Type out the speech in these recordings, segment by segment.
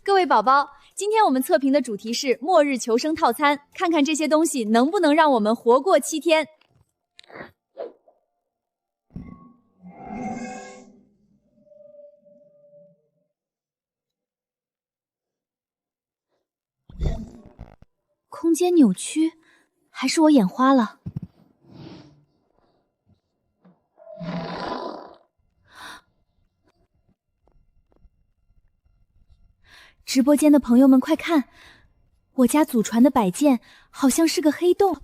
各位宝宝，今天我们测评的主题是末日求生套餐，看看这些东西能不能让我们活过7天。空间扭曲，还是我眼花了？直播间的朋友们，快看！我家祖传的摆件好像是个黑洞。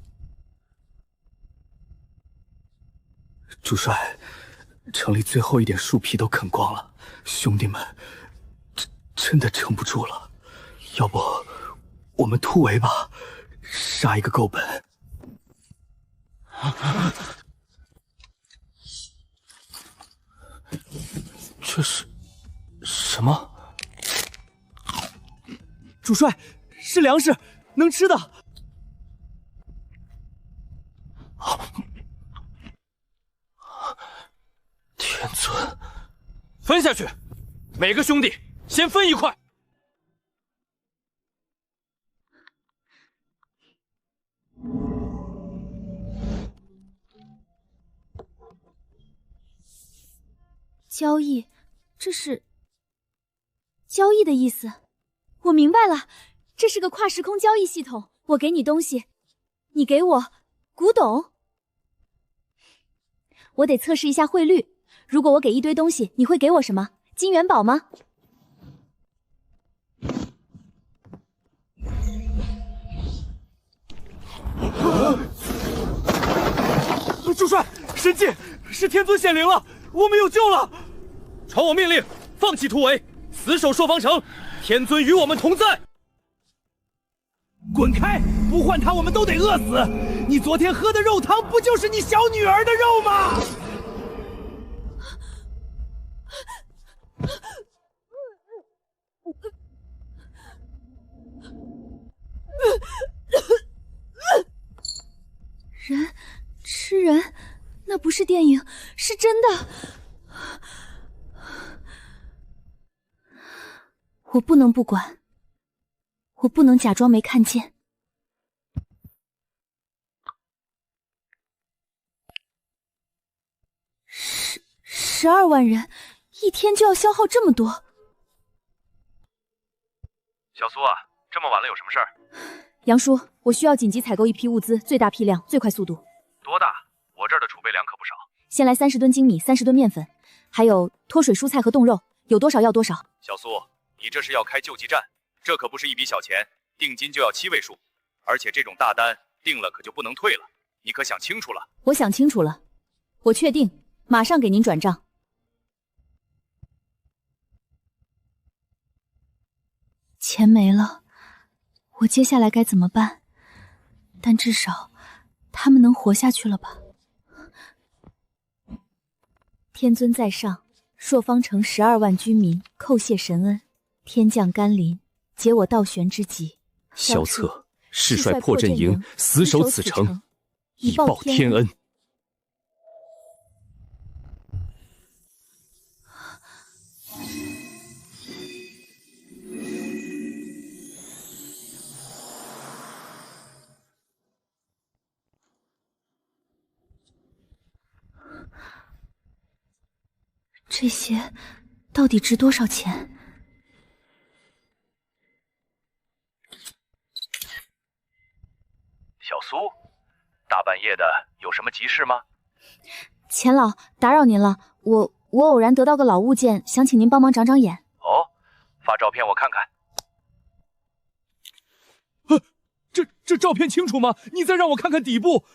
主帅，城里最后一点树皮都啃光了，兄弟们，真的撑不住了。要不我们突围吧，杀一个够本。这是什么？主帅，是粮食，能吃的。天尊，分下去，每个兄弟先分一块。交易，这是交易的意思。我明白了，这是个跨时空交易系统。我给你东西，你给我古董。我得测试一下汇率。如果我给一堆东西，你会给我什么？金元宝吗？主帅，神迹，是天尊显灵了，我们有救了！传我命令，放弃突围，死守朔方城。天尊与我们同在。滚开！不换他，我们都得饿死。你昨天喝的肉汤，不就是你小女儿的肉吗？人吃人，那不是电影，是真的。我不能不管，我不能假装没看见。12万人，一天就要消耗这么多。小苏啊，这么晚了有什么事儿？杨叔，我需要紧急采购一批物资，最大批量，最快速度。多大？我这儿的储备粮可不少。先来30吨精米，30吨面粉，还有脱水蔬菜和冻肉，有多少要多少。小苏，你这是要开救济站，这可不是一笔小钱，定金就要7位数，而且这种大单定了可就不能退了，你可想清楚了？我想清楚了，我确定，马上给您转账。钱没了，我接下来该怎么办？但至少他们能活下去了吧？天尊在上，朔方城12万居民叩谢神恩，天降甘霖，解我倒悬之急。萧策，誓率破阵营，死守此城，以报天恩。这些到底值多少钱？小苏，大半夜的有什么急事吗？钱老，打扰您了，我偶然得到个老物件，想请您帮忙长长眼。哦，发照片我看看。这照片清楚吗？你再让我看看底部。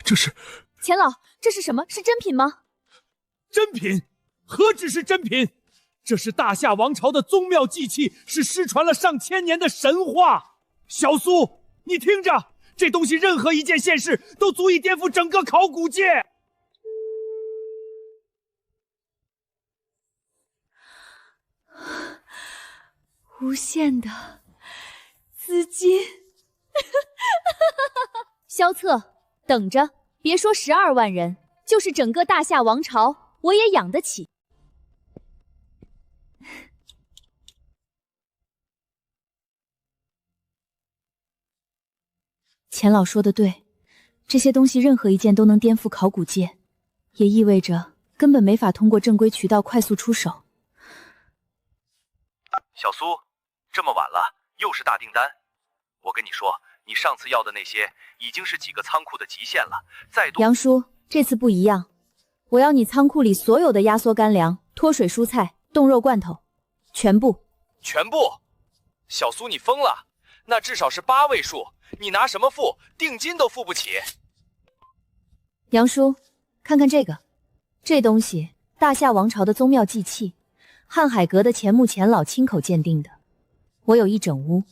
这是钱老，这是什么？是真品吗？真品？何止是真品？这是大夏王朝的宗庙祭器，是失传了上千年的神话。小苏，你听着，这东西任何一件现世都足以颠覆整个考古界。无限的资金。萧策，等着，别说12万人，就是整个大夏王朝，我也养得起。钱老说的对，这些东西任何一件都能颠覆考古界，也意味着根本没法通过正规渠道快速出手。小苏，这么晚了，又是大订单。我跟你说，你上次要的那些已经是几个仓库的极限了，再多……杨叔，这次不一样，我要你仓库里所有的压缩干粮、脱水蔬菜、冻肉罐头，全部。全部？小苏，你疯了？那至少是8位数，你拿什么付？定金都付不起。杨叔，看看这个，这东西大夏王朝的宗庙祭器，瀚海阁的钱穆钱老亲口鉴定的，我有一整屋。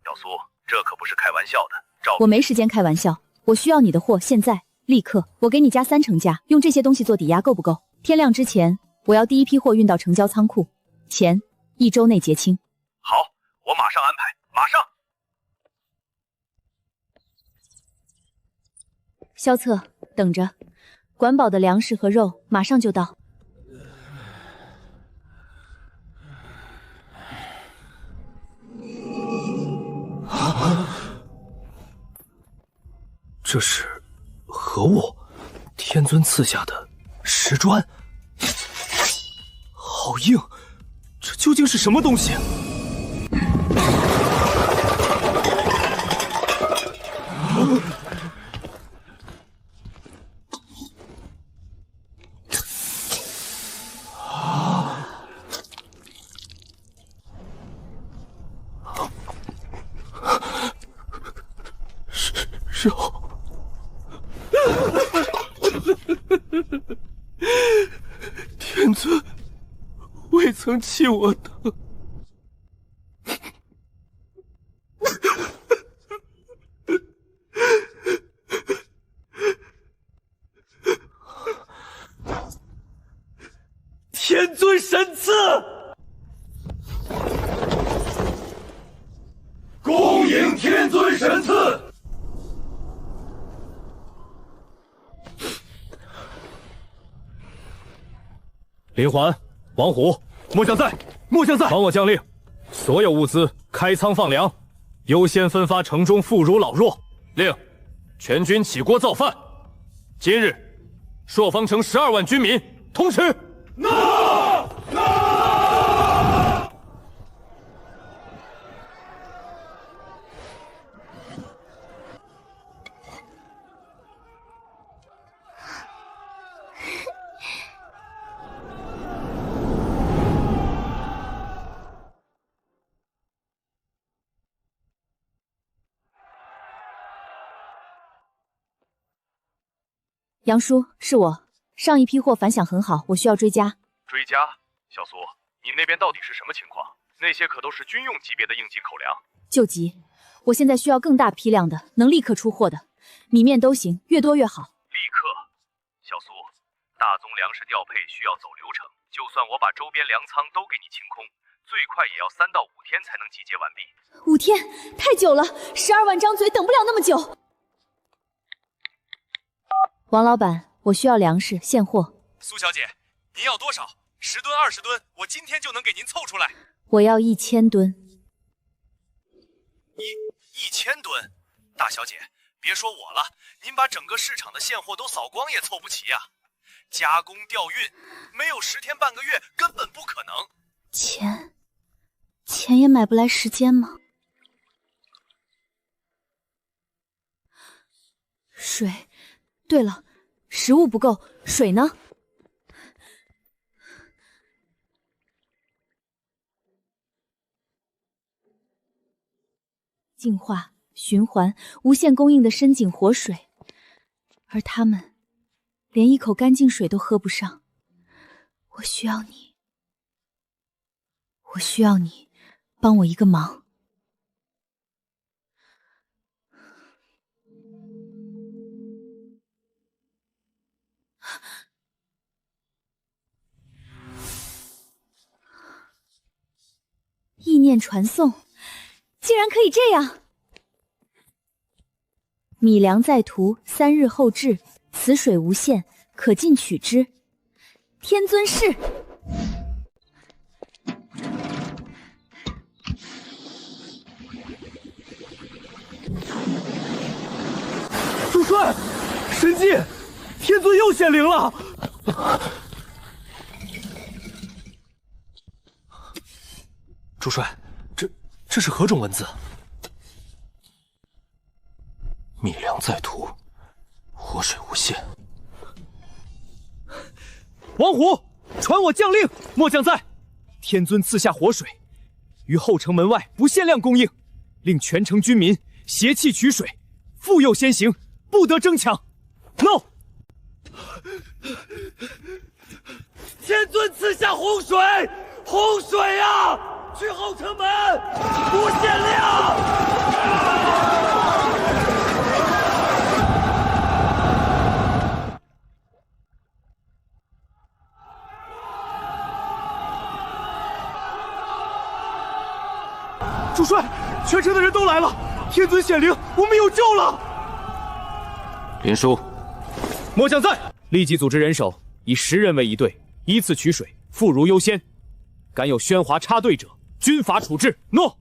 小苏，这可不是开玩笑的。我没时间开玩笑，我需要你的货，现在立刻，我给你加30%价，用这些东西做抵押，够不够？天亮之前，我要第一批货运到成交仓库，钱1周内结清。好，我马上安排，马上。萧策，等着，管饱的粮食和肉马上就到。这是何物？天尊赐下的石砖，好硬！这究竟是什么东西？肉。天尊未曾弃我等。天尊神赐，恭迎天尊神赐。林环、王虎、末将在，末将在。帮我将令，所有物资开仓放粮，优先分发城中妇孺老弱。令全军起锅造饭。今日，朔方城12万军民同吃。杨叔，是我。上一批货反响很好，我需要追加。追加？小苏，你那边到底是什么情况？那些可都是军用级别的应急口粮。救急！我现在需要更大批量的，能立刻出货的，米面都行，越多越好。立刻！小苏，大宗粮食调配需要走流程，就算我把周边粮仓都给你清空，最快也要3到5天才能集结完毕。5天？太久了，12万张嘴等不了那么久。王老板，我需要粮食现货。苏小姐，您要多少？10吨、20吨，我今天就能给您凑出来。我要1000吨。1000吨？大小姐，别说我了，您把整个市场的现货都扫光也凑不齐呀。加工调运，没有10天半个月根本不可能。钱也买不来时间吗？水。对了，食物不够，水呢？净化、循环、无限供应的深井活水，而他们连一口干净水都喝不上。我需要你，帮我一个忙。意念传送，竟然可以这样！米粮在途，3日后至，此水无限，可进取之。天尊是。帅，神迹，天尊又显灵了！主帅，这是何种文字？密粮在途，活水无限。王虎，传我将令，末将在。天尊赐下活水，于后城门外不限量供应，令全城军民携器取水，妇幼先行，不得争抢。No。天尊赐下洪水，洪水啊！去后城门，不限量。主帅，全城的人都来了，天尊显灵，我们有救了。林殊，末将在，立即组织人手，以10人为一队，依次取水，妇孺优先。敢有喧哗插队者，军法处置。诺。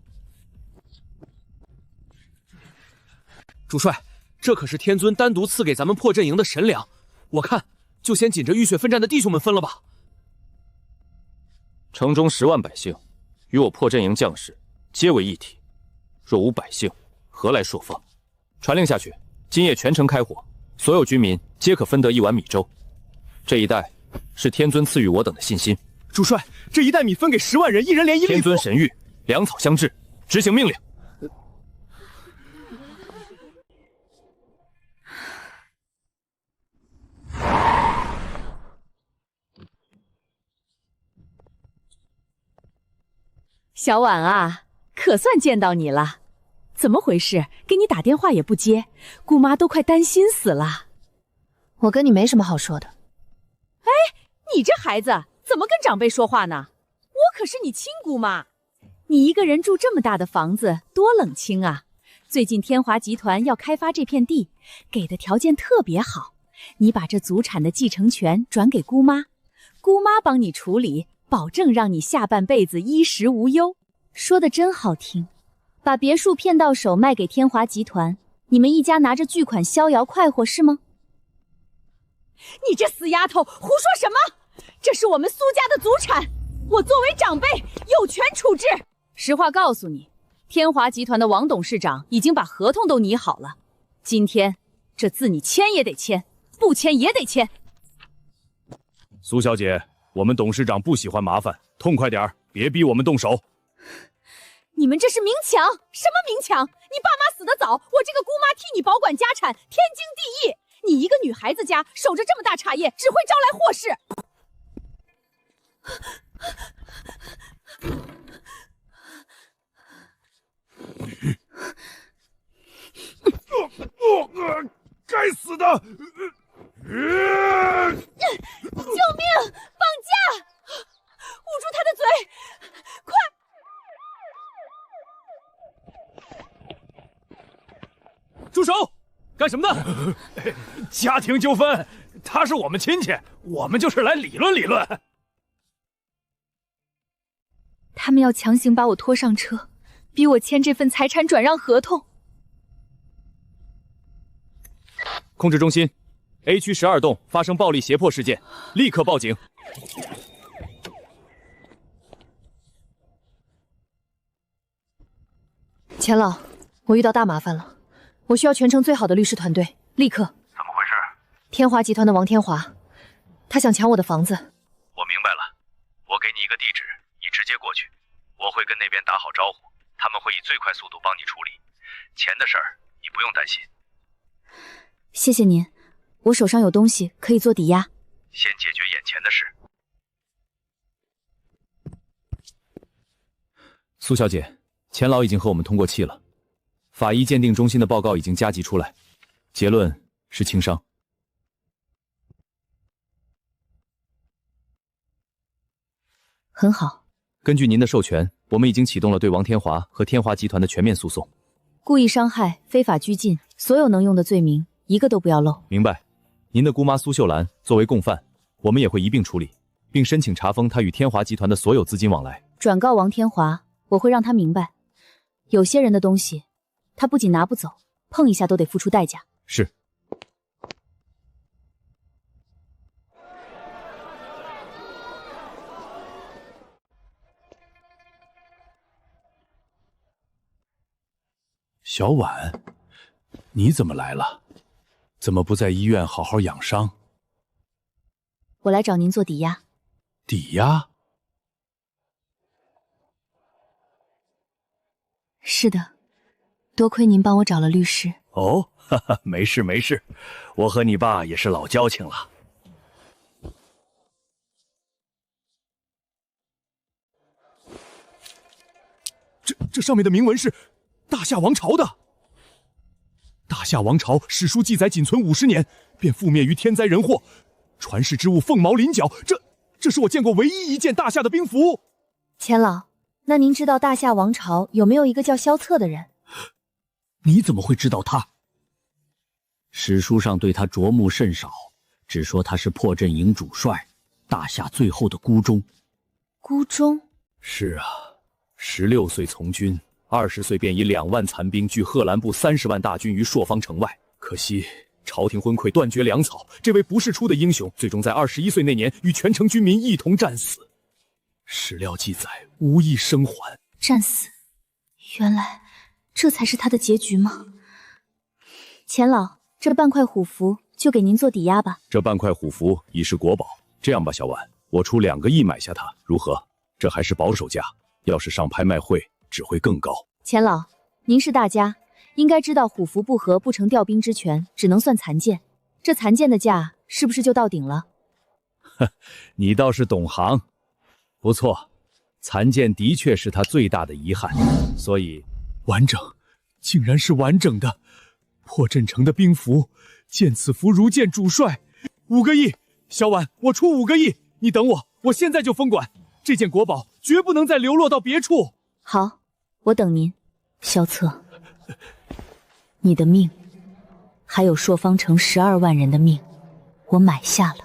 主帅，这可是天尊单独赐给咱们破阵营的神粮，我看就先紧着浴血奋战的弟兄们分了吧。城中10万百姓，与我破阵营将士皆为一体，若无百姓，何来朔风？传令下去，今夜全城开火，所有居民皆可分得1碗米粥。这一带是天尊赐予我等的信心。主帅，这一袋米分给10万人，1人连1粒。天尊神谕，粮草相致，执行命令。小婉啊，可算见到你了，怎么回事？给你打电话也不接，姑妈都快担心死了。我跟你没什么好说的。哎，你这孩子怎么跟长辈说话呢？我可是你亲姑妈，你一个人住这么大的房子，多冷清啊！最近天华集团要开发这片地，给的条件特别好，你把这祖产的继承权转给姑妈，姑妈帮你处理，保证让你下半辈子衣食无忧。说的真好听，把别墅骗到手卖给天华集团，你们一家拿着巨款逍遥快活是吗？你这死丫头，胡说什么？这是我们苏家的祖产，我作为长辈有权处置。实话告诉你，天华集团的王董事长已经把合同都拟好了，今天这字你签也得签，不签也得签。苏小姐，我们董事长不喜欢麻烦，痛快点儿，别逼我们动手。你们这是明抢？什么明抢？你爸妈死得早，我这个姑妈替你保管家产，天经地义。你一个女孩子家守着这么大茶叶，只会招来祸事。该死的！救命！绑架！捂住他的嘴！快！住手！干什么呢？家庭纠纷，他是我们亲戚，我们就是来理论理论。他们要强行把我拖上车，逼我签这份财产转让合同。控制中心 ，A 区12栋发生暴力胁迫事件，立刻报警。钱老，我遇到大麻烦了，我需要全城最好的律师团队，立刻。怎么回事？天华集团的王天华，他想抢我的房子。我明白了，我给你一个地址，你直接过去，我会跟那边打好招呼，他们会以最快速度帮你处理。钱的事儿你不用担心。谢谢您，我手上有东西可以做抵押。先解决眼前的事。苏小姐，钱老已经和我们通过气了，法医鉴定中心的报告已经加急出来，结论是轻伤。很好。根据您的授权，我们已经启动了对王天华和天华集团的全面诉讼。故意伤害、非法拘禁，所有能用的罪名一个都不要漏。明白。您的姑妈苏秀兰作为共犯，我们也会一并处理，并申请查封她与天华集团的所有资金往来。转告王天华，我会让他明白，有些人的东西，他不仅拿不走，碰一下都得付出代价。是。小婉，你怎么来了？怎么不在医院好好养伤？我来找您做抵押。抵押？是的，多亏您帮我找了律师。哦，哈哈，没事没事，我和你爸也是老交情了。这上面的铭文是大夏王朝的。大夏王朝史书记载仅存50年，便覆灭于天灾人祸，传世之物凤毛麟角。这是我见过唯一一件大夏的兵符。钱老，那您知道大夏王朝有没有一个叫萧策的人？你怎么会知道他？史书上对他着目甚少，只说他是破阵营主帅，大夏最后的孤忠。孤忠？是啊，16岁从军，20岁便以2万残兵拒贺兰部30万大军于朔方城外。可惜朝廷昏聩，断绝粮草，这位不世出的英雄，最终在21岁那年与全城军民一同战死。史料记载，无一生还。战死？原来这才是他的结局吗？钱老，这半块虎符就给您做抵押吧。这半块虎符已是国宝。这样吧，小婉，我出2个亿买下它，如何？这还是保守价，要是上拍卖会，只会更高。钱老，您是大家，应该知道虎符不合不成调兵之权，只能算残剑。这残剑的价是不是就到顶了？你倒是懂行。不错，残剑的确是他最大的遗憾，所以完整，竟然是完整的。破阵城的兵符，见此符如见主帅。5个亿，小婉，我出5个亿，你等我，我现在就封管。这件国宝绝不能再流落到别处。好，我等您。萧策，你的命，还有朔方城12万人的命，我买下了。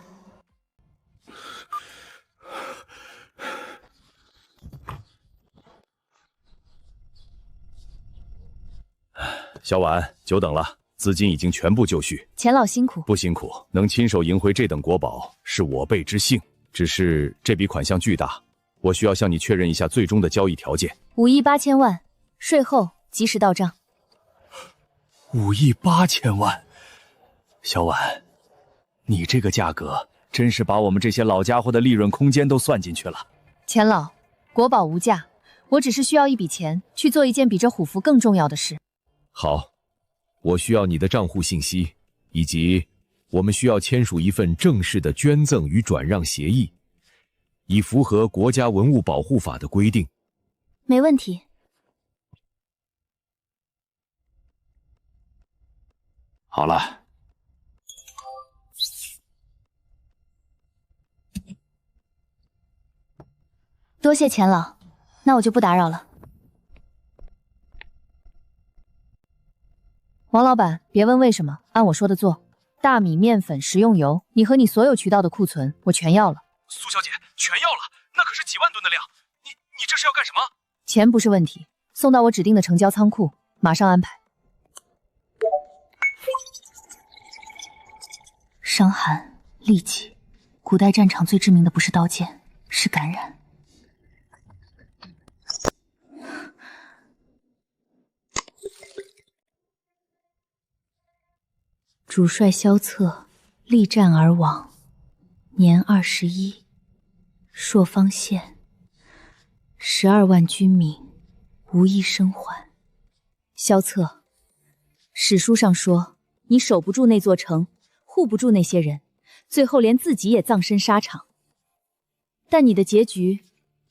小婉，久等了，资金已经全部就绪。钱老辛苦。不辛苦，能亲手赢回这等国宝是我辈之幸。只是这笔款项巨大，我需要向你确认一下最终的交易条件。5亿8千万，税后及时到账。5亿8千万，小婉，你这个价格真是把我们这些老家伙的利润空间都算进去了。钱老，国宝无价，我只是需要一笔钱去做一件比这虎符更重要的事。好，我需要你的账户信息，以及我们需要签署一份正式的捐赠与转让协议，以符合国家文物保护法的规定。没问题。好了，多谢钱老，那我就不打扰了。王老板，别问为什么，按我说的做。大米、面粉、食用油，你和你所有渠道的库存，我全要了。苏小姐，全要了，那可是几万吨的量，你这是要干什么？钱不是问题，送到我指定的成交仓库，马上安排。伤寒、痢疾，古代战场最致命的不是刀剑，是感染。主帅萧策力战而亡，年21，朔方县，12万军民无一生还。萧策，史书上说你守不住那座城，护不住那些人，最后连自己也葬身沙场。但你的结局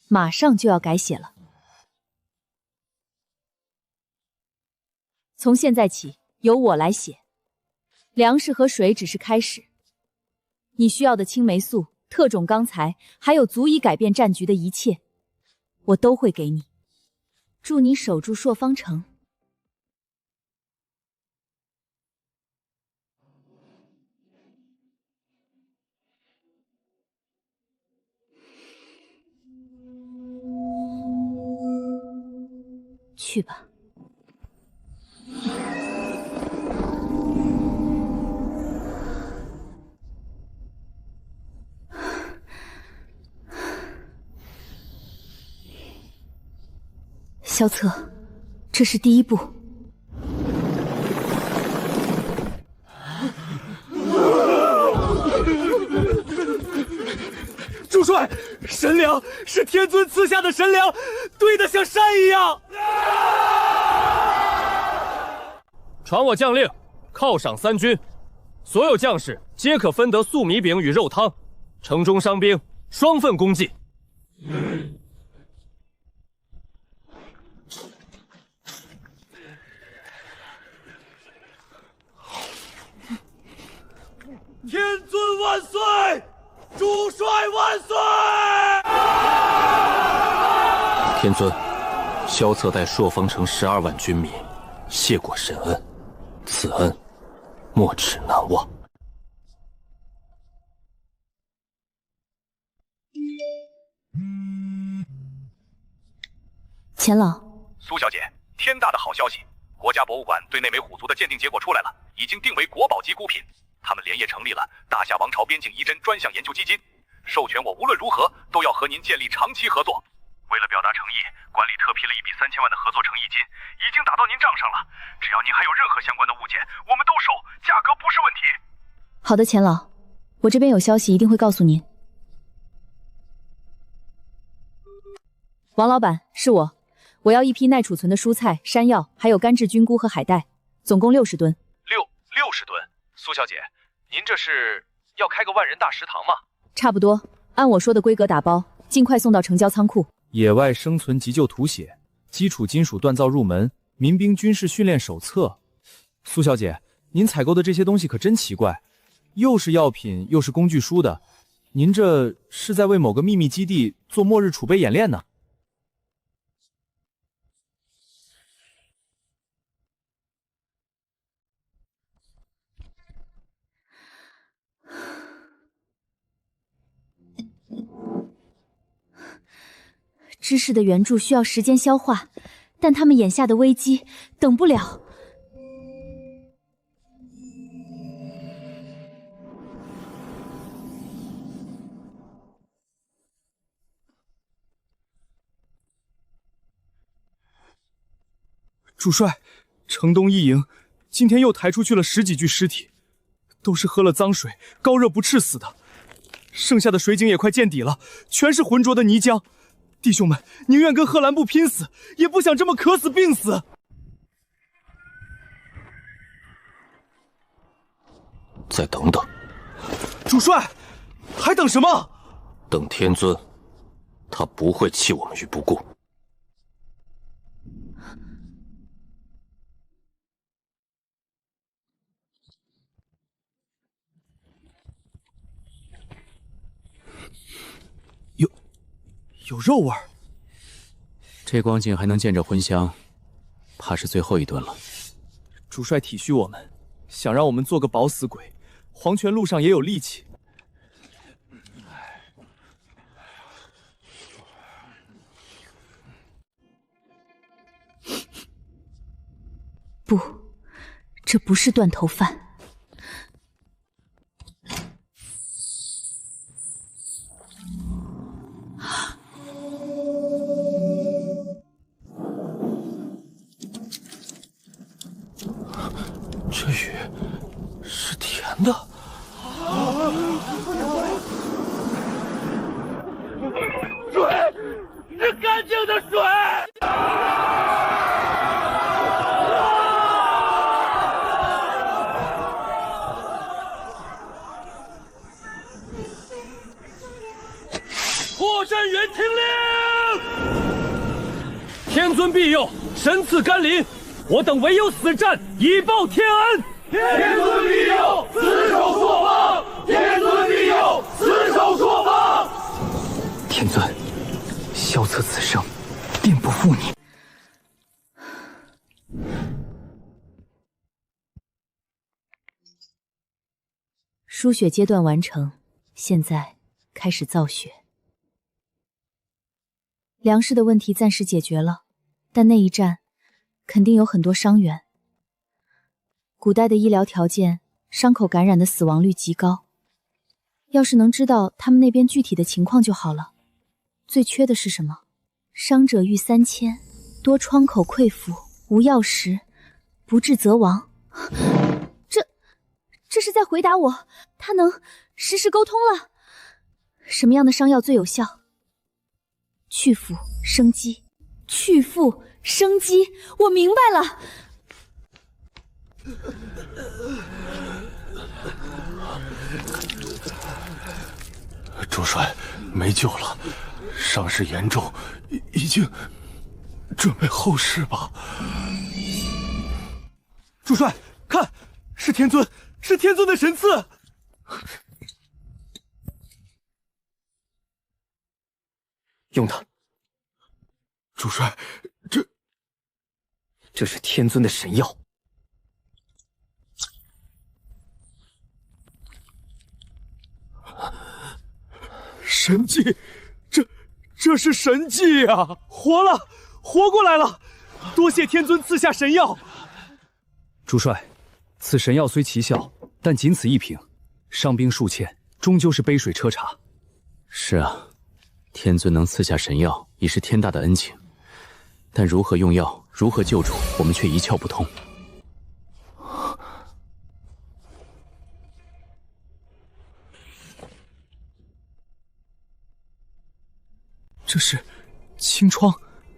马上就要改写了。从现在起，由我来写。粮食和水只是开始，你需要的青霉素、特种钢材，还有足以改变战局的一切，我都会给你。祝你守住朔方城。去吧。萧策，这是第一步。帅，神粮是天尊赐下的神粮，堆得像山一样。传我将令，犒赏3军，所有将士皆可分得粟米饼与肉汤，城中伤兵双份公祭。天尊万岁！主帅万岁！天尊，萧策带朔风城12万军民，谢过神恩，此恩没齿难忘。钱老，苏小姐，天大的好消息！国家博物馆对那枚虎族的鉴定结果出来了，已经定为国宝级孤品。他们连夜成立了大夏王朝边境遗珍专项研究基金，授权我无论如何都要和您建立长期合作。为了表达诚意，管理特批了一笔3000万的合作诚意金，已经打到您账上了。只要您还有任何相关的物件，我们都收，价格不是问题。好的，钱老，我这边有消息一定会告诉您。王老板，是我要一批耐储存的蔬菜、山药，还有干制菌菇和海带，总共60吨。60吨。苏小姐，您这是要开个万人大食堂吗？差不多，按我说的规格打包，尽快送到城郊仓库。野外生存急救图写，基础金属锻造入门，民兵军事训练手册。苏小姐，您采购的这些东西可真奇怪，又是药品又是工具书的，您这是在为某个秘密基地做末日储备演练呢？知识的援助需要时间消化，但他们眼下的危机等不了。主帅，城东一营今天又抬出去了10几具尸体，都是喝了脏水、高热不赤死的。剩下的水井也快见底了，全是浑浊的泥浆。弟兄们宁愿跟贺兰部拼死，也不想这么渴死病死。再等等，主帅，还等什么？等天尊，他不会弃我们于不顾。有肉味儿，这光景还能见着荤香，怕是最后一顿了。主帅体恤我们，想让我们做个饱死鬼，黄泉路上也有力气。不，这不是断头饭。这雨是甜的。水是干净的水。破山原听令，天尊庇佑，神赐甘霖，我等唯有死战以报天恩。天尊庇佑，死守朔方！天尊庇佑，死守朔方！天尊，萧策此生定不负你。输血阶段完成，现在开始造血。粮食的问题暂时解决了，但那一战肯定有很多伤员。古代的医疗条件，伤口感染的死亡率极高。要是能知道他们那边具体的情况就好了。最缺的是什么？伤者逾3000，多创口溃腐，无药食，不治则亡。这是在回答我，他能实时沟通了。什么样的伤药最有效？去腐生肌，去腐生肌，我明白了。主帅，没救了，伤势严重，已经准备后事吧。主帅，看，是天尊，是天尊的神赐。用它。主帅，这是天尊的神药。神迹，这是神迹啊！活了，活过来了！多谢天尊赐下神药。主帅，此神药虽奇效，但仅此一瓶，伤兵数千，终究是杯水车茶。是啊，天尊能赐下神药，已是天大的恩情。但如何用药，如何救主，我们却一窍不通。这是清创，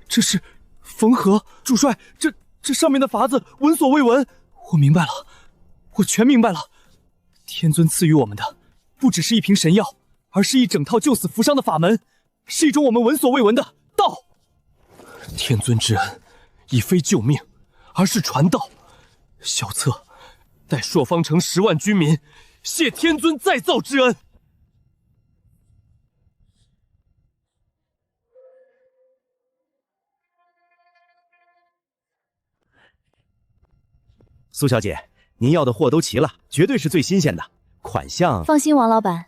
这是缝合。主帅，这上面的法子闻所未闻。我明白了，我全明白了。天尊赐予我们的，不只是一瓶神药，而是一整套救死扶伤的法门，是一种我们闻所未闻的道。天尊之恩，已非救命，而是传道。小策，待朔方城10万军民，谢天尊再造之恩。苏小姐，您要的货都齐了，绝对是最新鲜的款项。放心，王老板，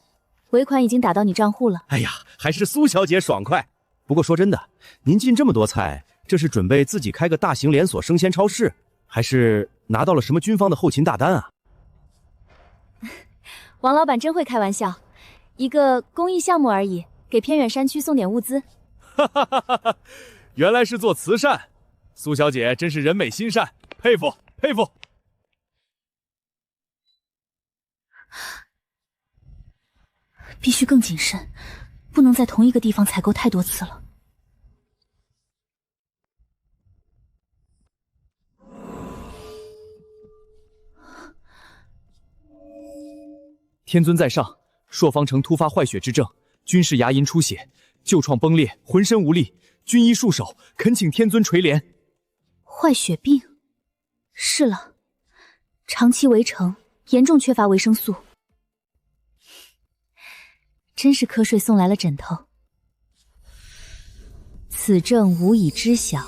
尾款已经打到你账户了。哎呀，还是苏小姐爽快。不过说真的，您进这么多菜，这是准备自己开个大型连锁生鲜超市，还是拿到了什么军方的后勤大单啊？王老板真会开玩笑，一个公益项目而已，给偏远山区送点物资。哈哈哈哈！原来是做慈善，苏小姐真是人美心善，佩服佩服。必须更谨慎，不能在同一个地方采购太多次了。天尊在上，朔方城突发坏血之症，军士牙龈出血，旧创崩裂，浑身无力，军医束手，恳请天尊垂怜。坏血病，是了，长期围城，严重缺乏维生素。真是瞌睡送来了枕头。此症吾已知晓，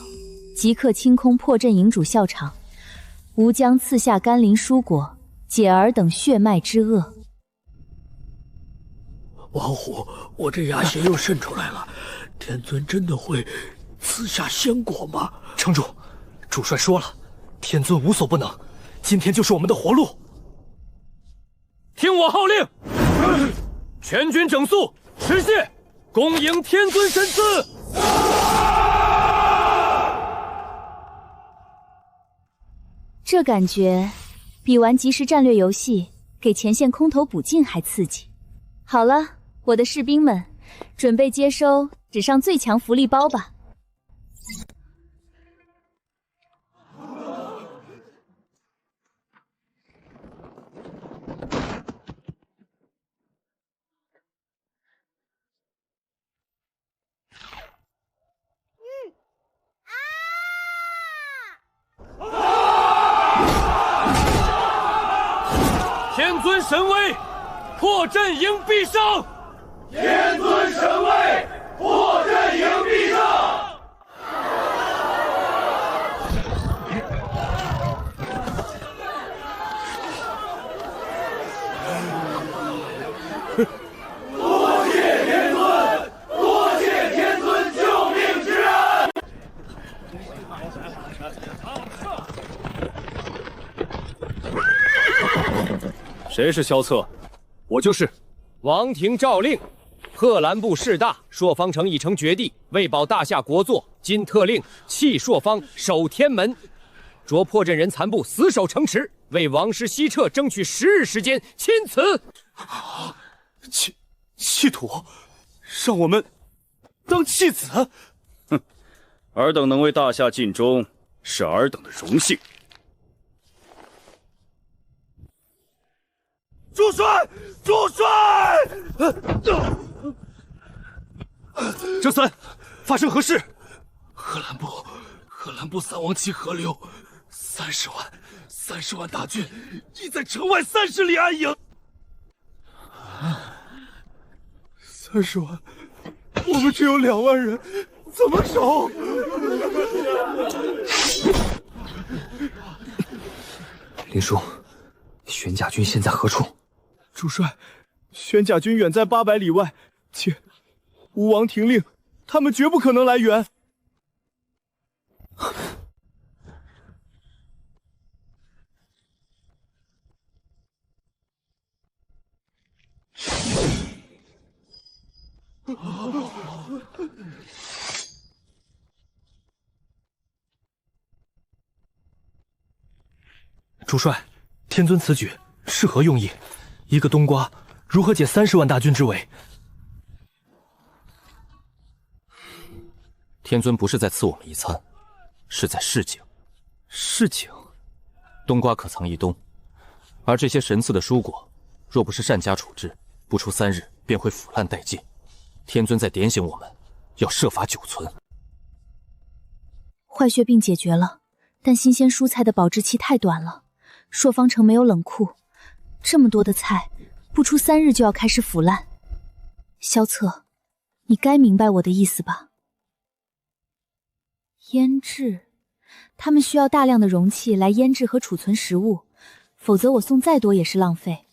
即刻清空破阵营主校场，吾将赐下甘霖蔬果，解尔等血脉之厄。王虎，我这牙血又渗出来了，天尊真的会赐下仙果吗？城主，主帅说了，天尊无所不能，今天就是我们的活路。听我号令，全军整肃，持械，恭迎天尊神赐。这感觉比玩即时战略游戏给前线空投补进还刺激。好了，我的士兵们，准备接收史上最强福利包吧。天尊神威，破阵营必胜！天尊神威，破阵营必胜！多谢天尊，多谢天尊救命之恩！谁是萧策？我就是。王庭诏令，贺兰部势大，朔方城已成绝地，为保大夏国祚，今特令弃朔方，守天门，着破阵人残部死守城池，为王师西撤争取10日时间。钦此。企图让我们当弃子？哼，尔等能为大夏尽忠，是尔等的荣幸。主帅，主帅！张三，发生何事？贺兰部三王旗合流，30万大军已在城外30里安营。30万，我们只有2万人，怎么守？林叔，玄甲军现在何处？主帅，玄甲军远在800里外，且吴王停令，他们绝不可能来援。主帅，天尊此举是何用意？一个冬瓜如何解30万大军之围？天尊不是在赐我们一餐，是在示警。示警？冬瓜可藏一冬，而这些神赐的蔬果，若不是善加处置，不出3日便会腐烂殆尽。天尊在点醒我们，要设法久存。坏血病解决了，但新鲜蔬菜的保质期太短了。朔方城没有冷库，这么多的菜，不出3日就要开始腐烂。萧策，你该明白我的意思吧？腌制，他们需要大量的容器来腌制和储存食物，否则我送再多也是浪费。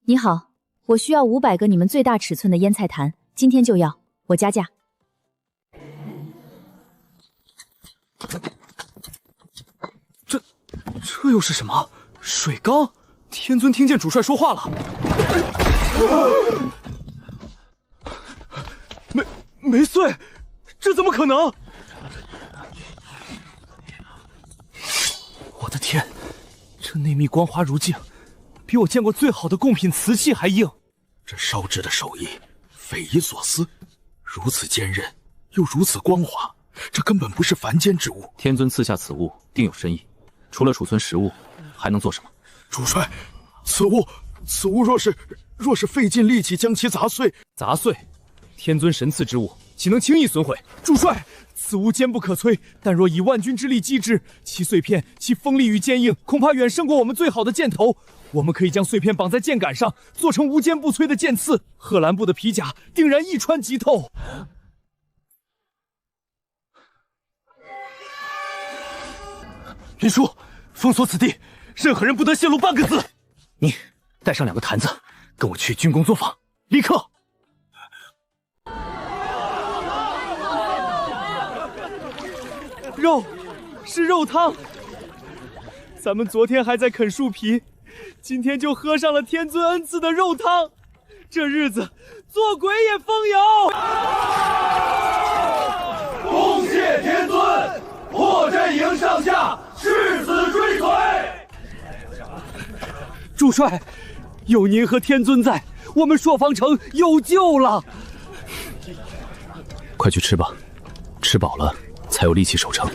你好，我需要500个你们最大尺寸的腌菜坛，今天就要，我加价。这又是什么？水缸？天尊听见主帅说话了。没碎，这怎么可能？我的天，这内密光滑如镜，比我见过最好的贡品瓷器还硬。这烧制的手艺匪夷所思，如此坚韧又如此光滑，这根本不是凡间之物。天尊赐下此物，定有深意。除了储存食物，还能做什么？主帅，此物若是费尽力气将其砸碎，天尊神赐之物，岂能轻易损毁？主帅，此物坚不可摧，但若以万军之力击之，其碎片，其锋利与坚硬，恐怕远胜过我们最好的箭头。我们可以将碎片绑在箭杆上，做成无坚不摧的剑刺。贺兰部的皮甲定然一穿即透。林叔，封锁此地，任何人不得泄露半个字。你带上2个坛子，跟我去军工作坊，立刻。肉，是肉汤。咱们昨天还在啃树皮，今天就喝上了天尊恩赐的肉汤，这日子做鬼也风游。恭谢天尊，破阵营上下誓死追随。主帅，有您和天尊在，我们朔方城有救了。快去吃吧，吃饱了才有力气守城。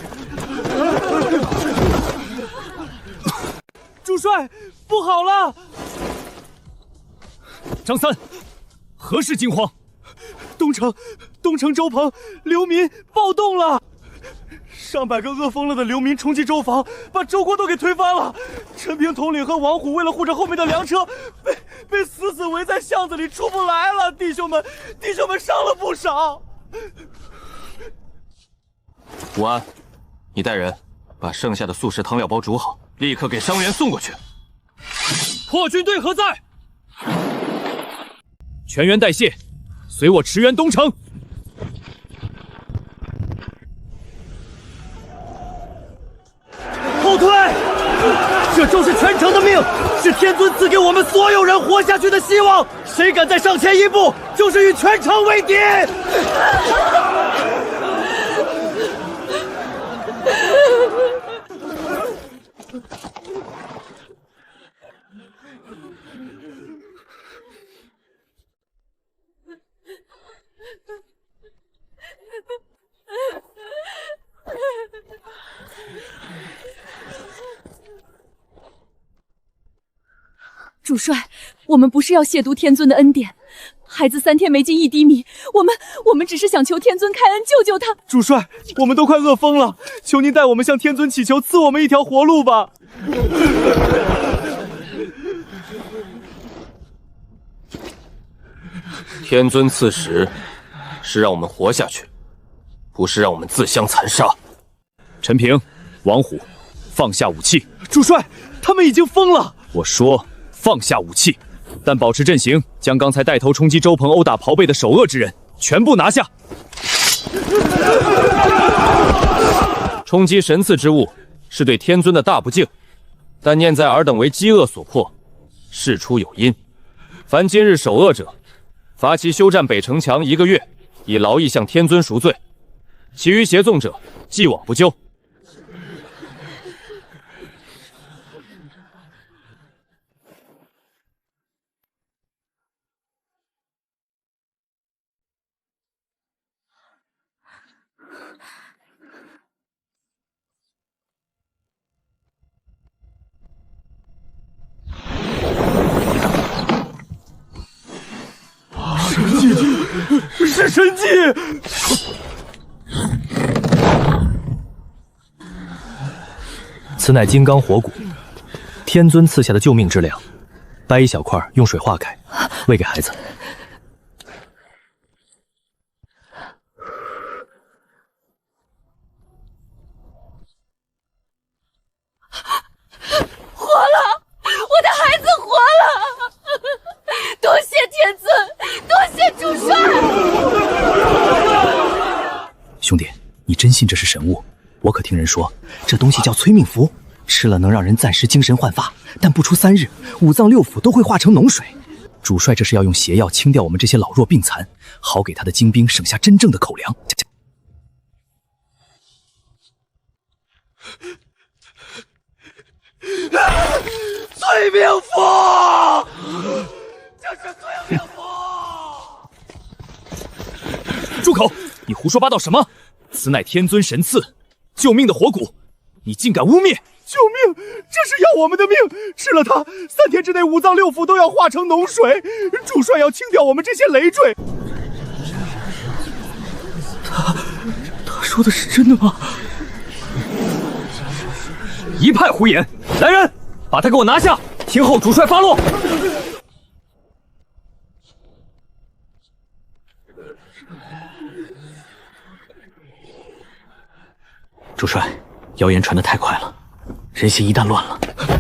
主帅，不好了！张三，何事惊慌？东城周棚流民暴动了，上百个饿疯了的流民冲击周防，把周国都给推翻了。陈平统领和王虎为了护着后面的粮车，被死死围在巷子里出不来了。弟兄们伤了不少。武安，你带人把剩下的速食汤料包煮好，立刻给伤员送过去。破军队何在？全员代谢，随我驰援东城。后退！这周是全城的命，是天尊赐给我们所有人活下去的希望。谁敢再上前一步，就是与全城为敌。主帅，我们不是要亵渎天尊的恩典，孩子3天没进1滴米，我们只是想求天尊开恩救救他。主帅，我们都快饿疯了，求您代我们向天尊祈求，赐我们一条活路吧。天尊赐食，是让我们活下去，不是让我们自相残杀。陈平、王虎，放下武器。主帅，他们已经疯了。我说放下武器，但保持阵型，将刚才带头冲击周鹏殴打袍背的首恶之人全部拿下。冲击神赐之物是对天尊的大不敬，但念在尔等为饥饿所迫，事出有因。凡今日首恶者，罚其休战北城墙1个月，以劳役向天尊赎罪；其余协纵者，既往不咎。是神迹！此乃金刚火骨，天尊赐下的救命之粮，掰一小块，用水化开，喂给孩子。活了，我的孩子活了！多谢天尊，多谢主帅。兄弟，你真信这是神物？我可听人说，这东西叫催命符，吃了能让人暂时精神焕发，但不出3日，5脏6腑都会化成脓水。主帅这是要用邪药清掉我们这些老弱病残，好给他的精兵省下真正的口粮。催命符，这是催命符！住口！你胡说八道什么？此乃天尊神赐，救命的火骨，你竟敢污蔑！救命！这是要我们的命，吃了它，3天之内5脏6腑都要化成脓水。主帅要清掉我们这些累赘。他说的是真的吗？一派胡言！来人，把他给我拿下！听候主帅发落。主帅，谣言传得太快了，人心一旦乱了。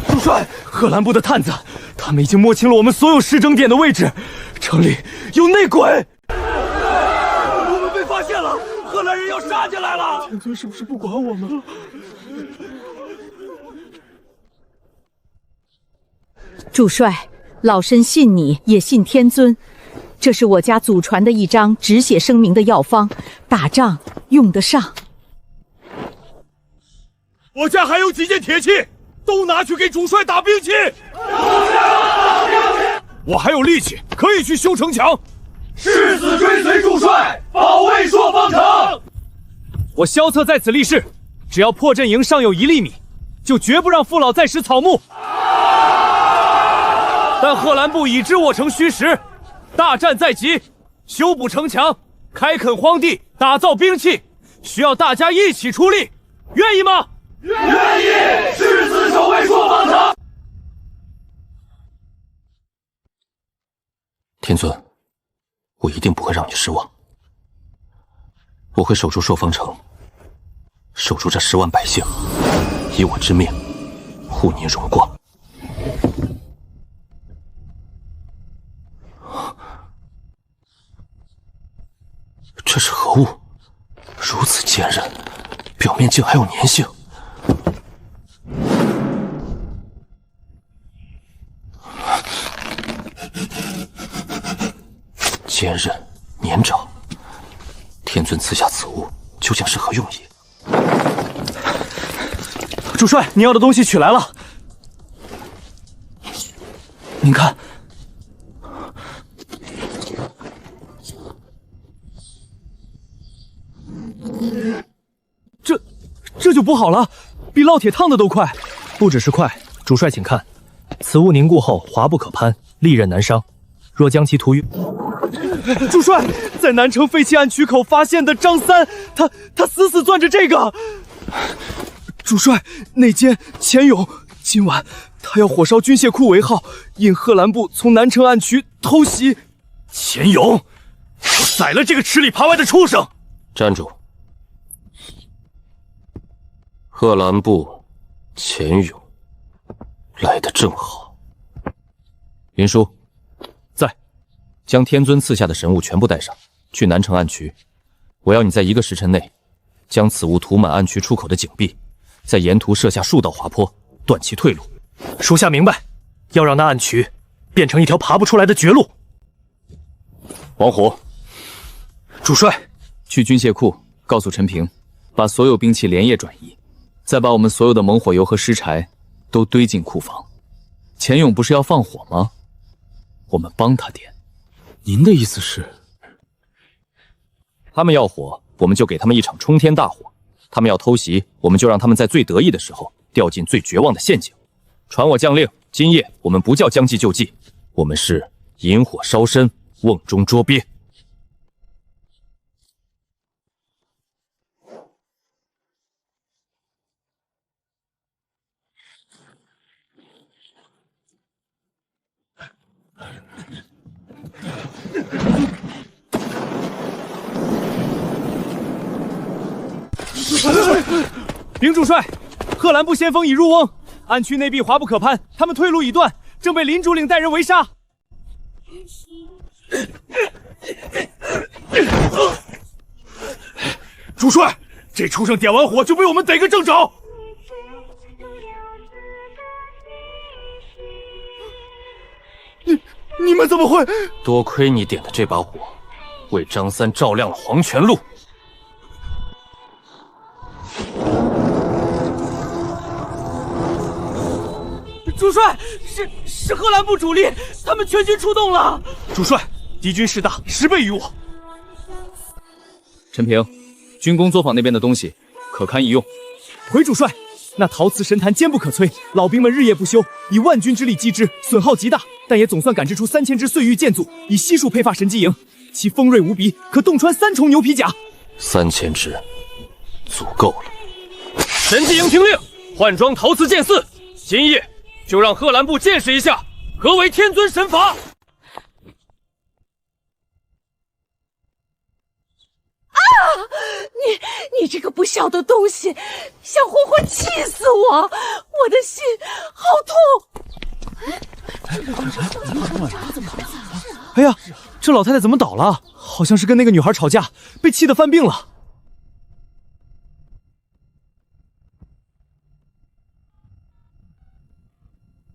主帅，贺兰部的探子，他们已经摸清了我们所有施征点的位置，城里有内鬼！我们被发现了，贺兰人要杀进来了！天尊是不是不管我们了？主帅，老身信你，也信天尊。这是我家祖传的一张止血生明的药方，打仗用得上。我家还有几件铁器，都拿去给主帅打兵器。我还有力气，可以去修城墙。誓死追随主帅，保卫朔方城。我萧策在此立誓，只要破阵营尚有1厘米，就绝不让父老再食草木。但贺兰部已知我城虚实，大战在即，修补城墙，开垦荒地，打造兵器，需要大家一起出力，愿意吗？愿意！誓死守卫朔方城。天尊，我一定不会让你失望。我会守住朔方城，守住这10万百姓，以我之命护您荣光。这是何物？如此坚韧，表面竟还有粘性。坚韧粘着，天尊赐下此物，究竟是何用意？主帅，你要的东西取来了。您看，这就补好了，比烙铁烫的都快。不只是快，主帅请看，此物凝固后滑不可攀，利刃难伤。若将其涂于……主帅，在南城废弃暗渠口发现的张三，他死死攥着这个。主帅，内奸钱勇今晚他要火烧军械库为号，引贺兰部从南城暗渠偷袭。钱勇，我宰了这个吃里扒外的畜生！站住！贺兰部，钱勇，来得正好。云舒，在。将天尊赐下的神物全部带上，去南城暗渠。我要你在1个时辰内，将此物涂满暗渠出口的井壁，在沿途设下数道滑坡，断其退路。属下明白，要让那暗渠变成一条爬不出来的绝路。王虎，主帅，去军械库告诉陈平，把所有兵器连夜转移，再把我们所有的猛火油和尸柴都堆进库房。钱勇不是要放火吗？我们帮他点。您的意思是？他们要火，我们就给他们一场冲天大火；他们要偷袭，我们就让他们在最得意的时候掉进最绝望的陷阱。传我将令，今夜我们不叫将计就计，我们是引火烧身，瓮中捉鳖。禀主帅，贺兰部先锋已入瓮，暗渠内壁滑不可攀，他们退路已断，正被林主领带人围杀。主帅，这畜生点完火就被我们逮个正着。你们怎么会？多亏你点的这把火，为张三照亮了黄泉路。主帅，是贺兰部主力，他们全军出动了。主帅，敌军势大，10倍于我。陈平，军工作坊那边的东西可堪一用。回主帅，那陶瓷神坛坚不可摧，老兵们日夜不休，以万军之力击之，损耗极大，但也总算赶制出3000支碎玉剑组，以悉数配发神机营，其锋锐无比，可洞穿3重牛皮甲。3000支，足够了。神机营听令，换装陶瓷剑4，今夜就让贺兰部见识一下何为天尊神法。你这个不孝的东西，想活活气死我！我的心好痛！哎呀，这老太太怎么倒了？好像是跟那个女孩吵架，被气得犯病了。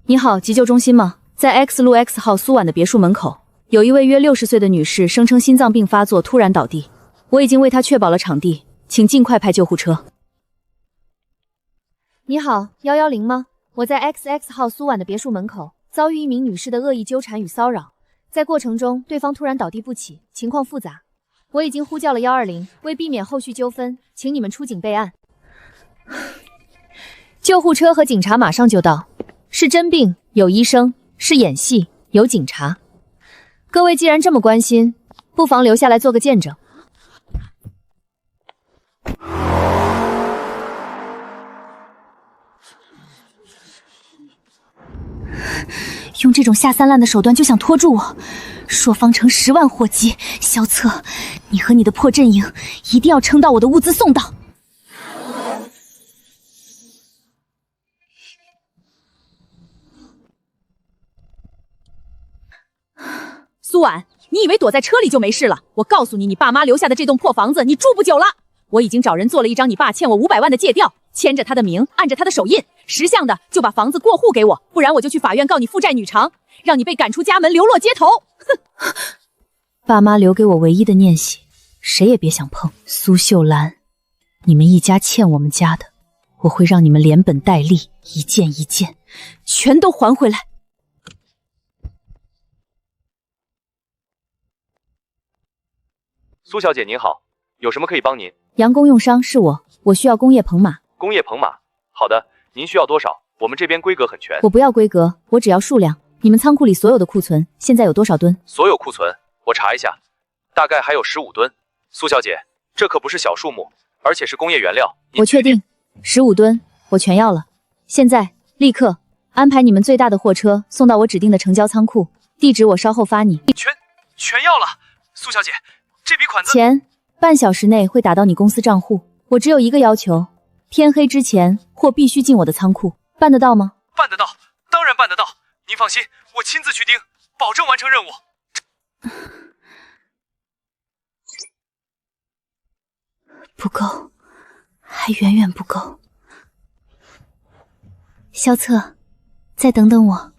你好，急救中心吗？在 X 路 X 号苏婉的别墅门口，有一位约60岁的女士，声称心脏病发作，突然倒地。我已经为她确保了场地，请尽快派救护车。你好，110吗？我在 XX 号苏婉的别墅门口，遭遇一名女士的恶意纠缠与骚扰，在过程中对方突然倒地不起，情况复杂。我已经呼叫了120，为避免后续纠纷，请你们出警备案。救护车和警察马上就到。是真病，有医生；是演戏，有警察。各位既然这么关心，不妨留下来做个见证。用这种下三滥的手段就想拖住我，朔方城10万火急，萧策，你和你的破阵营一定要撑到我的物资送到。苏婉，你以为躲在车里就没事了？我告诉你，你爸妈留下的这栋破房子，你住不久了。我已经找人做了一张你爸欠我500万的借调，签着他的名，按着他的手印，识相的就把房子过户给我，不然我就去法院告你负债女偿，让你被赶出家门，流落街头。哼！爸妈留给我唯一的念想，谁也别想碰。苏秀兰，你们一家欠我们家的，我会让你们连本带利，一件一件，全都还回来。苏小姐您好，有什么可以帮您？杨工用商是我需要工业棚码。工业棚码，好的，您需要多少？我们这边规格很全。我不要规格，我只要数量。你们仓库里所有的库存现在有多少吨？所有库存，我查一下，大概还有15吨。苏小姐，这可不是小数目，而且是工业原料。我确定，15吨，我全要了。现在立刻安排你们最大的货车送到我指定的成交仓库，地址我稍后发你。全要了，苏小姐，这笔款子钱半小时内会打到你公司账户。我只有一个要求，天黑之前货必须进我的仓库，办得到吗？办得到，当然办得到。您放心，我亲自去盯，保证完成任务。不够，还远远不够。萧策，再等等我。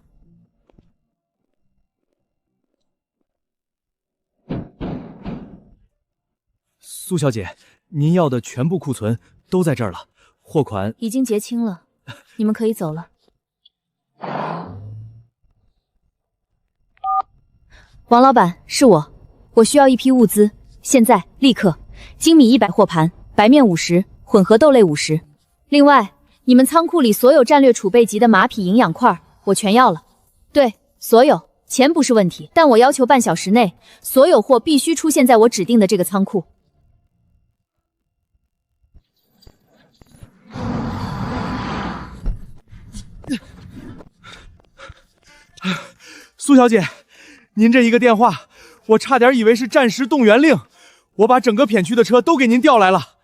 苏小姐，您要的全部库存都在这儿了，货款已经结清了，你们可以走了。王老板，是我，我需要一批物资，现在立刻，精米100货盘，白面50，混合豆类50。另外，你们仓库里所有战略储备级的马匹营养块，我全要了。对，所有，钱不是问题，但我要求半小时内，所有货必须出现在我指定的这个仓库。苏小姐，您这一个电话，我差点以为是战时动员令。我把整个片区的车都给您调来了。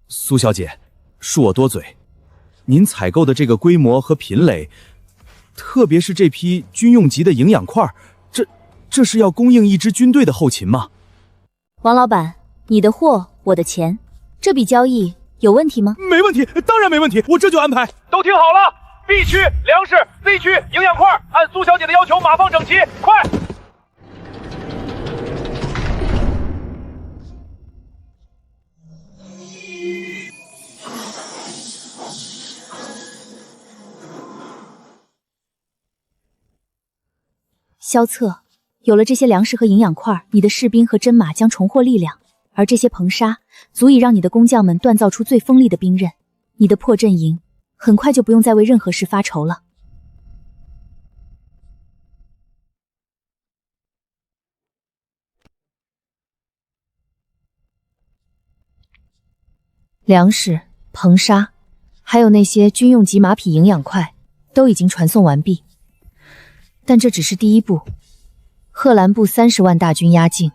苏小姐，恕我多嘴，您采购的这个规模和品类，特别是这批军用级的营养块，这是要供应一支军队的后勤吗？王老板，你的货，我的钱，这笔交易有问题吗？没问题，当然没问题，我这就安排。都听好了 ，B 区粮食 ，C 区营养块，按苏小姐的要求码放整齐，快！萧策，有了这些粮食和营养块，你的士兵和真马将重获力量，而这些硼砂足以让你的工匠们锻造出最锋利的兵刃。你的破阵营很快就不用再为任何事发愁了。粮食、硼砂，还有那些军用级马匹营养块，都已经传送完毕。但这只是第一步，贺兰部30万大军压境，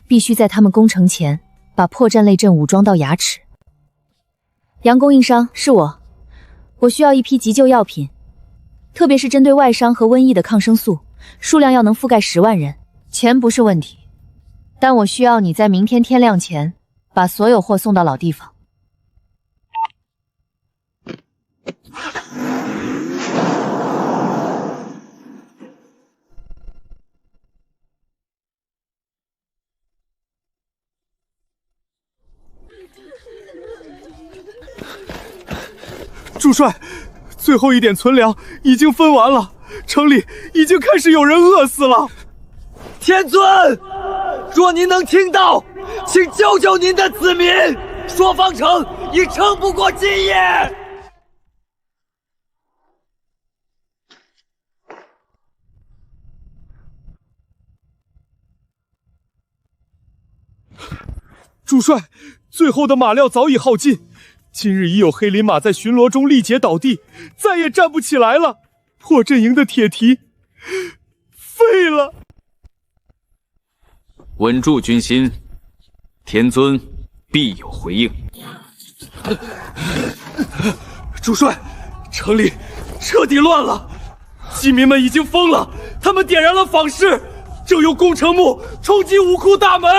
必须在他们攻城前把破战类阵武装到牙齿。杨供应商是我需要一批急救药品，特别是针对外伤和瘟疫的抗生素，数量要能覆盖10万人。钱不是问题，但我需要你在明天天亮前把所有货送到老地方。主帅，最后一点存粮已经分完了，城里已经开始有人饿死了。天尊，若您能听到，请救救您的子民，朔方城已撑不过今夜。主帅，最后的马料早已耗尽。今日已有黑林马在巡逻中力竭倒地，再也站不起来了。破阵营的铁蹄废了。稳住军心，天尊必有回应。主帅，城里彻底乱了，饥民们已经疯了，他们点燃了坊市，正用攻城木冲击武库大门，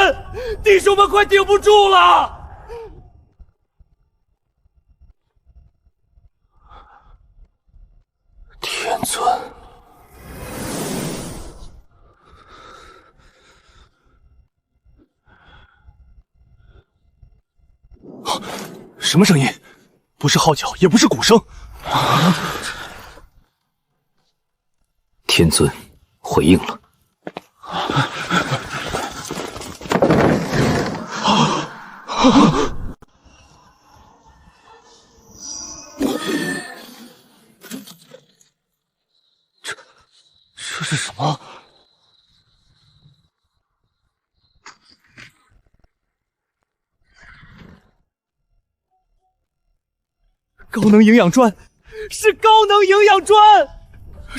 弟兄们快顶不住了。天尊，什么声音？不是号角，也不是鼓声。天尊回应了。这是什么？高能营养砖，是高能营养砖！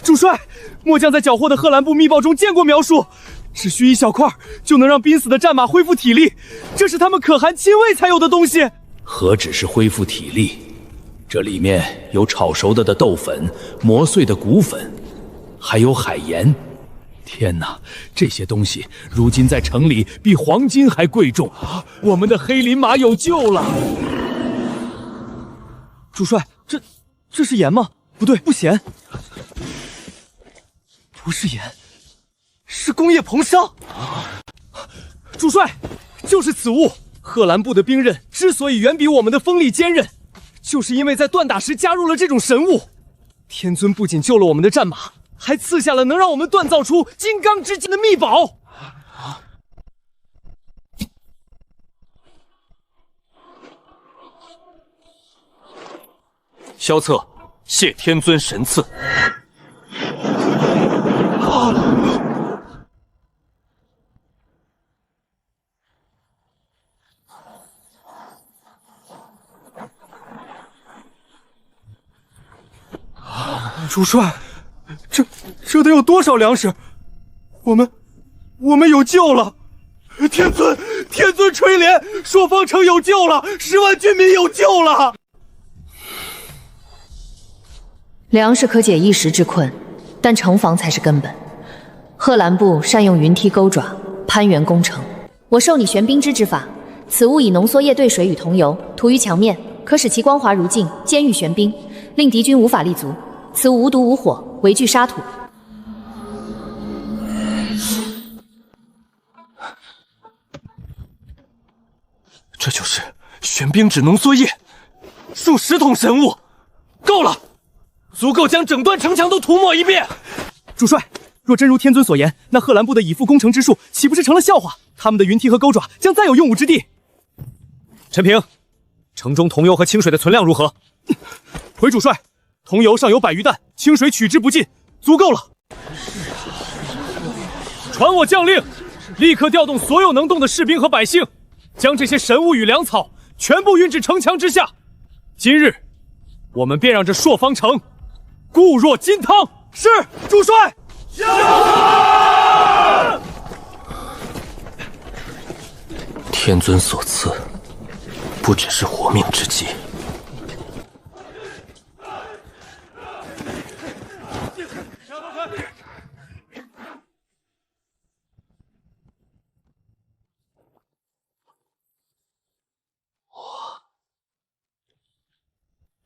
主帅，末将在缴获的贺兰部密报中见过描述，只需一小块就能让濒死的战马恢复体力，这是他们可汗亲卫才有的东西。何止是恢复体力，这里面有炒熟的豆粉、磨碎的骨粉，还有海盐。天哪，这些东西如今在城里比黄金还贵重，我们的黑林马有救了！主帅，这是盐吗？不对，不咸，不是盐，是工业硼砂。主帅，就是此物。贺兰部的兵刃之所以远比我们的锋利坚韧，就是因为在锻打时加入了这种神物。天尊不仅救了我们的战马，还赐下了能让我们锻造出金刚之剑的秘宝。萧策，谢天尊神赐。主帅，这得有多少粮食？我们有救了！天尊垂怜，朔方城有救了，10万军民有救了！粮食可解一时之困，但城防才是根本。贺兰部善用云梯钩爪，攀援攻城。我授你玄冰之之法，此物以浓缩液兑水与桐油，涂于墙面，可使其光滑如镜，坚遇玄冰，令敌军无法立足。此物无毒无火，唯惧沙土。这就是玄冰质浓缩液，数10桶神物，够了，足够将整段城墙都涂抹一遍。主帅，若真如天尊所言，那贺兰部的以复攻城之术岂不是成了笑话？他们的云梯和钩爪将再有用武之地。陈平，城中桐油和清水的存量如何？回主帅，桐油尚有100余担，清水取之不尽，足够了。传我将令，立刻调动所有能动的士兵和百姓，将这些神物与粮草全部运至城墙之下。今日，我们便让这朔方城固若金汤。是，主帅。天尊所赐，不只是活命之计。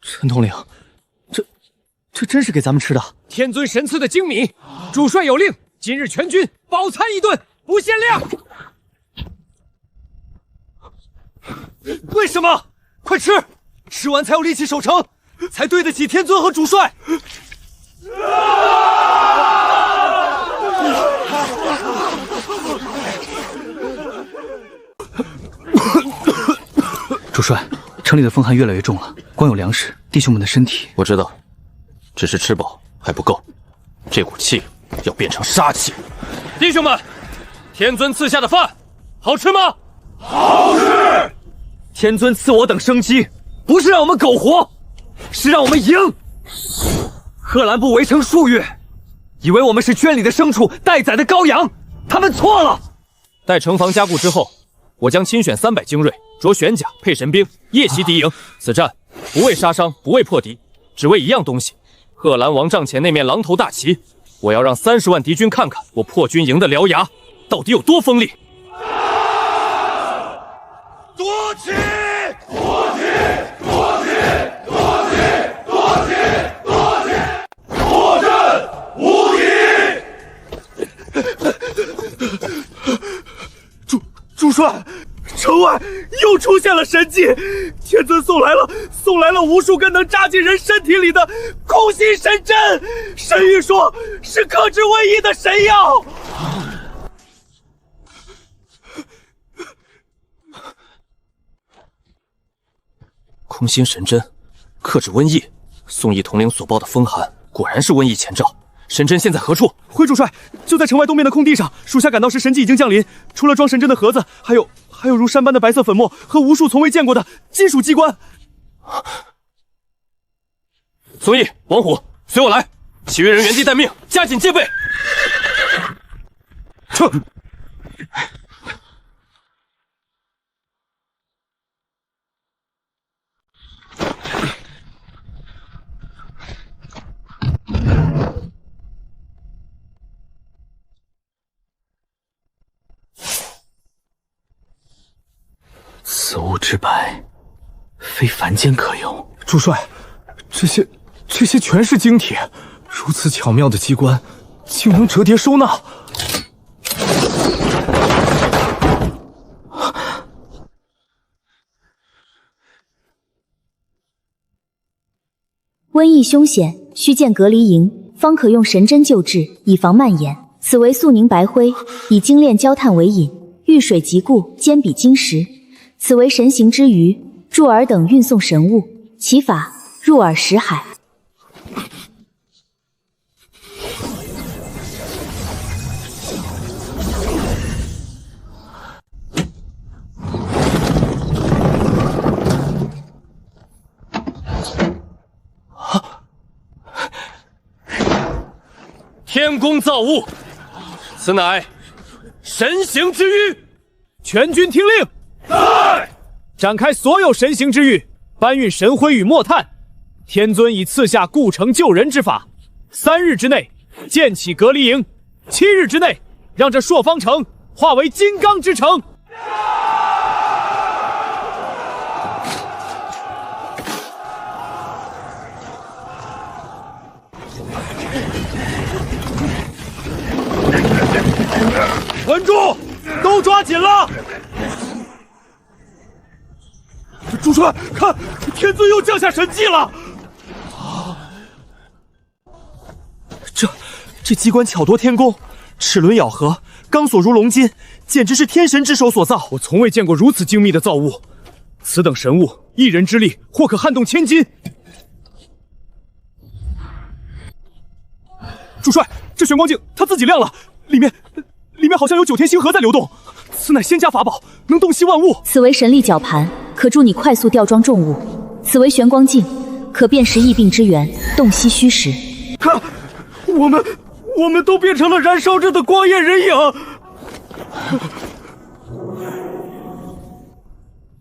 陈统领，这真是给咱们吃的？天尊神赐的精米，主帅有令，今日全军饱餐一顿，不限量。为什么？快吃，吃完才有力气守城，才对得起天尊和主帅。主帅，城里的风寒越来越重了，光有粮食，弟兄们的身体……我知道，只是吃饱还不够，这股气要变成杀气。弟兄们，天尊赐下的饭好吃吗？好吃。天尊赐我等生机，不是让我们苟活，是让我们赢。贺兰部围城数月，以为我们是圈里的牲畜，待宰的羔羊，他们错了。待城防加固之后，我将亲选300精锐，着玄甲，配神兵，夜袭敌营。此战不为杀伤，不为破敌，只为一样东西：贺兰王帐前那面狼头大旗。我要让30万敌军看看我破军营的獠牙到底有多锋利。夺旗！夺旗！夺旗！夺旗！夺旗！夺旗！破阵无敌！主帅，城外又出现了神迹，天尊送来了无数根能扎进人身体里的空心神针，神谕说是克制瘟疫的神药。空心神针，克制瘟疫。宋义统领所报的风寒，果然是瘟疫前兆。神针现在何处？回主帅，就在城外东边的空地上。属下赶到时，神迹已经降临。除了装神针的盒子，还有如山般的白色粉末和无数从未见过的金属机关。宋毅、王虎，随我来。其余人原地待命，加紧戒备。撤！此物之白，非凡间可用。主帅，这些全是晶体，如此巧妙的机关，竟能折叠收纳。瘟疫凶险，需建隔离营，方可用神针救治，以防蔓延。此为素凝白灰，以精炼焦炭为引，遇水即固，坚比金石。此为神行之余，助尔等运送神物，其法入尔识海。天宫造物，此乃神行之域。全军听令，在！展开所有神行之域，搬运神灰与墨炭。天尊已赐下固城救人之法，3日之内建起隔离营，7日之内让这朔方城化为金刚之城。稳住！都抓紧了！主帅，看，天尊又降下神迹了！这机关巧夺天工，齿轮咬合，钢索如龙筋，简直是天神之手所造。我从未见过如此精密的造物，此等神物，一人之力或可撼动千金。主帅，这玄光镜它自己亮了，里面好像有9天星河在流动，此乃仙家法宝，能洞悉万物。此为神力绞盘，可助你快速吊装重物。此为玄光镜，可辨识疫病之源，洞悉虚实。看，我们都变成了燃烧着的光焰人影。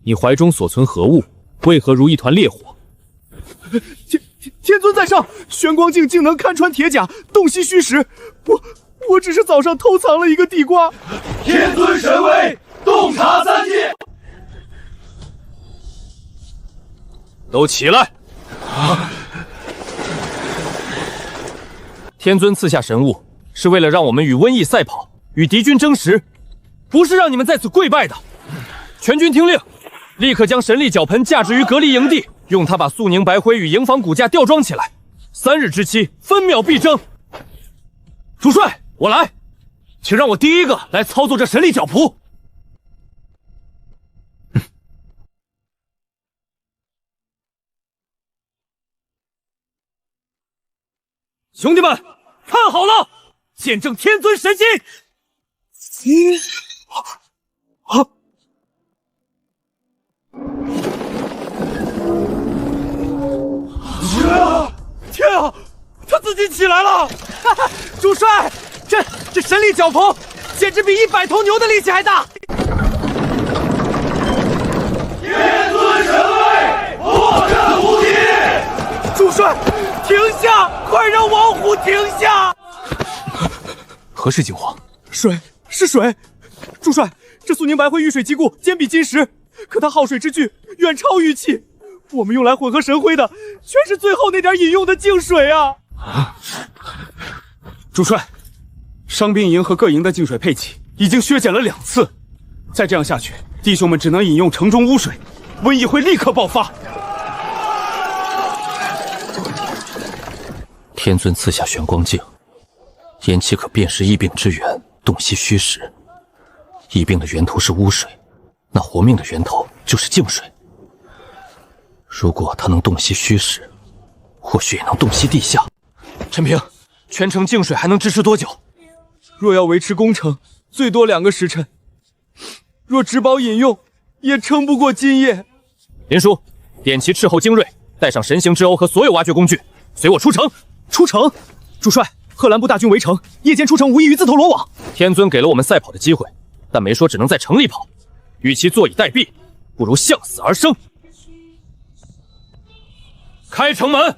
你怀中所存何物？为何如一团烈火？天尊在上，玄光镜竟能看穿铁甲，洞悉虚实。我只是早上偷藏了一个地瓜。天尊神威，洞察3界。都起来！天尊赐下神物，是为了让我们与瘟疫赛跑，与敌军争食，不是让你们在此跪拜的。全军听令，立刻将神力绞盆架置于隔离营地，用它把素凝白灰与营房骨架吊装起来。3日之期，分秒必争。主帅，我来，请让我第一个来操作这神力绞仆。兄弟们，看好了，见证天尊神心！天啊，他自己起来了！主帅，这神力绞棚简直比100头牛的力气还大！天尊神威，破阵无敌！主帅，停下！快让王虎停下！何事惊慌？水是水，主帅，这素凝白灰遇水即固，坚比金石，可它耗水之巨远超玉器。我们用来混合神灰的，全是最后那点饮用的净水啊！主帅，伤兵营和各营的净水配给已经削减了2次，再这样下去，弟兄们只能饮用城中污水，瘟疫会立刻爆发。天尊赐下玄光镜，言其可辨识疫病之源，洞悉虚实。疫病的源头是污水，那活命的源头就是净水。如果他能洞悉虚实，或许也能洞悉地下。陈平，全城净水还能支持多久？若要维持工程，最多2个时辰；若只保饮用，也撑不过今夜。林叔，点齐斥候精锐，带上神行之钩和所有挖掘工具，随我出城。出城！主帅，贺兰部大军围城，夜间出城无异于自投罗网。天尊给了我们赛跑的机会，但没说只能在城里跑。与其坐以待毙，不如向死而生。开城门！